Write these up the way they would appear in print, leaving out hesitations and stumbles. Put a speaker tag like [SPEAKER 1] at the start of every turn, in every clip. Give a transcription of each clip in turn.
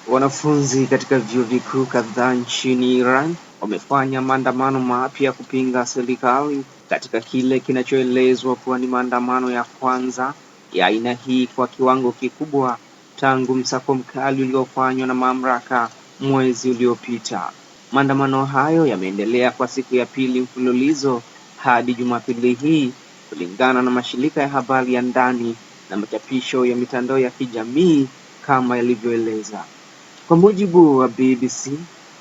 [SPEAKER 1] Wanafunzi katika vyuo vikuu kadhaa nchini Iran wamefanya maandamano mapya kupinga serikali katika kile kinachoelezwa kuwa ni maandamano ya kwanza ya aina hii kwa kiwango kikubwa tangu msako mkali uliofanywa na mamlaka mwezi uliopita. Maandamano hayo yameendelea kwa siku ya pili mfululizo hadi Jumapili hii, kulingana na mashirika ya habari ya ndani na machapisho ya mitandao ya kijamii kama yalivyoeleza. Kwa mujibu wa BBC,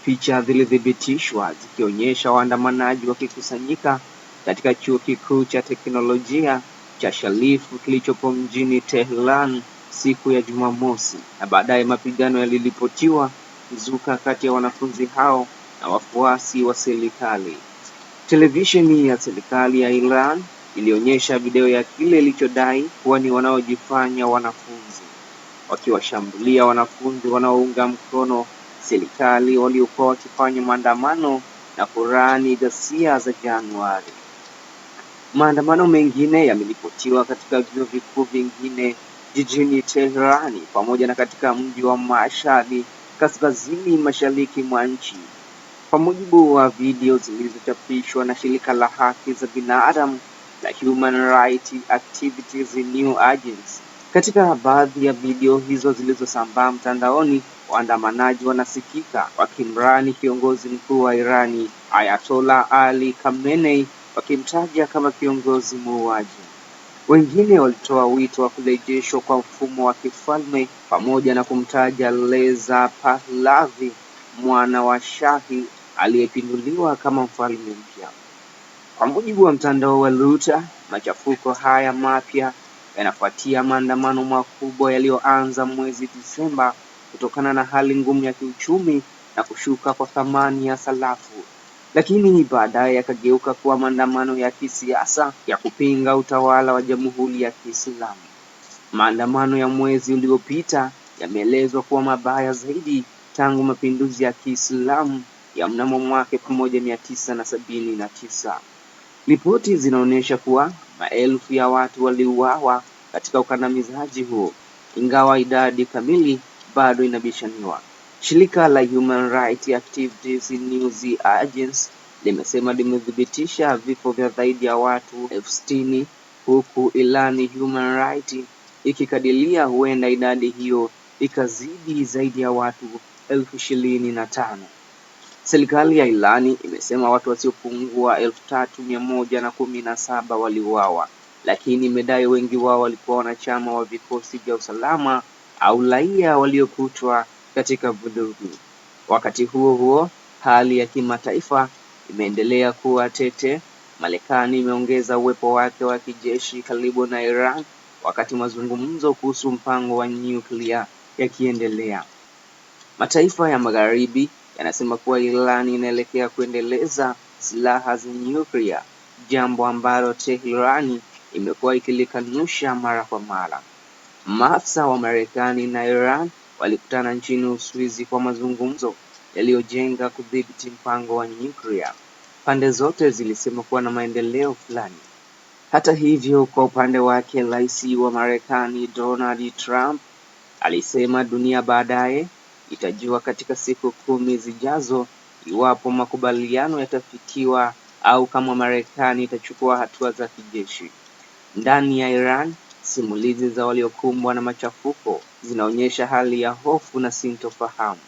[SPEAKER 1] picha zilithibitishwa zikionyesha waandamanaji wakikusanyika katika chuo kikuu cha teknolojia cha Sharif kilichopo mjini Tehran siku ya Jumamosi, na baadaye mapigano yaliripotiwa kuzuka kati ya wanafunzi hao na wafuasi wa serikali. Televisheni ya serikali ya Iran ilionyesha video ya kile ilichodai kuwa ni wanaojifanya wanafunzi wakiwashambulia wanafunzi wanaounga mkono serikali waliokuwa wakifanya maandamano na kulaani ghasia za Januari. Maandamano mengine yameripotiwa katika vyuo vikuu vingine jijini Teherani pamoja na katika mji wa Mashhad kaskazini mashariki mwa nchi. Kwa mujibu wa video zilizochapishwa na shirika la haki za binadamu la Human Rights Activities News Agency, katika baadhi ya video hizo zilizosambaa mtandaoni, waandamanaji wanasikika wakimlaani kiongozi mkuu wa Irani Ayatollah Ali Khamenei, wakimtaja kama kiongozi muuaji. Wengine walitoa wito wa kurejeshwa kwa mfumo wa kifalme pamoja na kumtaja Reza Pahlavi, mwana wa Shahi aliyepinduliwa, kama mfalme mpya. Kwa mujibu wa mtandao wa Reuters, machafuko haya mapya yanafuatia maandamano makubwa yaliyoanza mwezi Disemba kutokana na hali ngumu ya kiuchumi na kushuka kwa thamani ya sarafu, lakini baadaye yakageuka kuwa maandamano ya kisiasa ya kupinga utawala wa Jamhuri ya Kiislamu. Maandamano ya mwezi uliopita yameelezwa kuwa mabaya zaidi tangu mapinduzi ya Kiislamu ya mnamo mwaka 1979. Ripoti zinaonyesha kuwa maelfu ya watu waliuawa katika ukandamizaji huo, ingawa idadi kamili bado inabishaniwa. Shirika la Human Rights Activities News Agency limesema limethibitisha vifo vya zaidi ya watu 60,000 huku Iran Human Rights ikikadiria huenda idadi hiyo ikazidi zaidi ya watu 25,000. Serikali ya Iran imesema watu wasiopungua 3,117 waliuawa, lakini imedai wengi wao walikuwa wanachama wa vikosi vya usalama au raia waliokutwa katika vurugu. Wakati huo huo, hali ya kimataifa imeendelea kuwa tete. Marekani imeongeza uwepo wake wa kijeshi karibu na Iran wakati mazungumzo kuhusu mpango wa nyuklia yakiendelea. Mataifa ya Magharibi yanasema kuwa Iran inaelekea kuendeleza silaha za nyuklia, jambo ambalo Tehran imekuwa ikilikanusha mara kwa mara. Maafisa wa Marekani na Iran walikutana nchini Uswizi kwa mazungumzo yaliyojenga kudhibiti mpango wa nyuklia. Pande zote zilisema kuwa na maendeleo fulani. Hata hivyo, kwa upande wake, Rais wa Marekani Donald Trump alisema dunia baadaye itajua katika siku 10 zijazo iwapo makubaliano yatafikiwa au kama Marekani itachukua hatua za kijeshi. Ndani ya Iran, simulizi za waliokumbwa na machafuko zinaonyesha hali ya hofu na sintofahamu.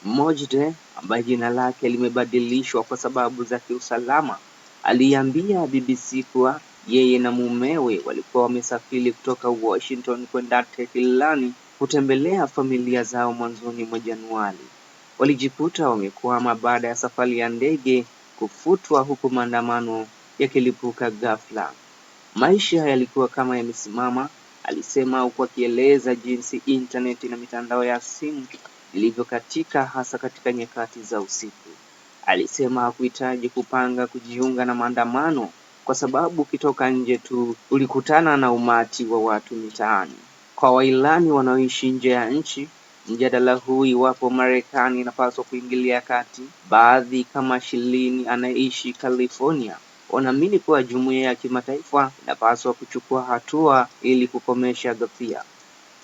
[SPEAKER 1] Mojdeh, ambaye jina lake limebadilishwa kwa sababu za kiusalama, aliambia BBC kuwa yeye na mumewe walikuwa wamesafiri kutoka Washington kwenda Tehran kutembelea familia zao mwanzoni mwa Januari. Walijikuta wamekwama baada ya safari ya ndege kufutwa, huku maandamano yakilipuka ghafla. Maisha yalikuwa kama yamesimama, alisema, huku akieleza jinsi intaneti na mitandao ya simu ilivyokatika hasa katika nyakati za usiku. Alisema hakuhitaji kupanga kujiunga na maandamano kwa sababu ukitoka nje tu ulikutana na umati wa watu mitaani. Kwa Wairani wanaoishi nje ya nchi, mjadala huu iwapo Marekani inapaswa kuingilia kati, baadhi kama Shilini anayeishi California wanaamini kuwa jumuiya ya kimataifa inapaswa kuchukua hatua ili kukomesha ghasia.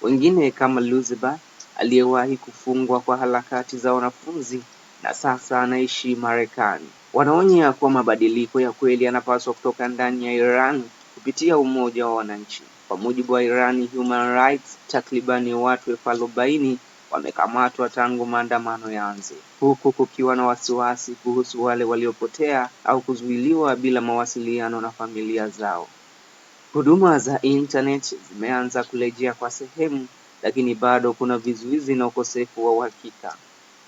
[SPEAKER 1] Wengine kama Luzeba aliyewahi kufungwa kwa harakati za wanafunzi na sasa anaishi Marekani. Wanaonya kuwa mabadiliko ya kweli yanapaswa kutoka ndani ya Iran kupitia umoja wa wananchi. Kwa mujibu wa Iran Human Rights, takribani watu 40,000 wamekamatwa tangu maandamano yaanze, huku kukiwa na wasiwasi kuhusu wale waliopotea au kuzuiliwa bila mawasiliano na familia zao. Huduma za internet zimeanza kurejea kwa sehemu, lakini bado kuna vizuizi na ukosefu wa uhakika.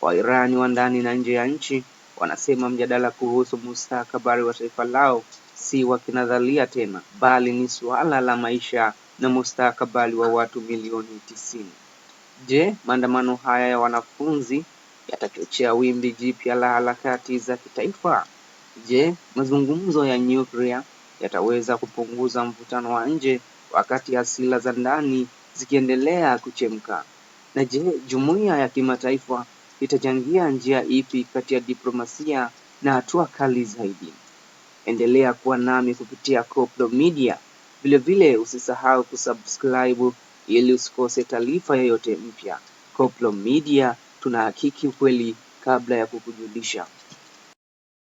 [SPEAKER 1] Wairani wa ndani na nje ya nchi wanasema mjadala kuhusu mustakabali wa taifa lao si wa kinadharia tena, bali ni suala la maisha na mustakabali wa watu milioni 90. Je, maandamano haya ya wanafunzi yatachochea wimbi jipya la harakati za kitaifa? Je, mazungumzo ya nyuklia yataweza kupunguza mvutano wa nje wakati hasira za ndani zikiendelea kuchemka? Na je, jumuiya ya kimataifa itachangia njia ipi kati ya diplomasia na hatua kali zaidi? Endelea kuwa nami kupitia Koplo Media. Vile usisahau kusubscribe ili usikose taarifa yoyote mpya. Koplo Media, tunahakiki ukweli kabla ya kukujulisha.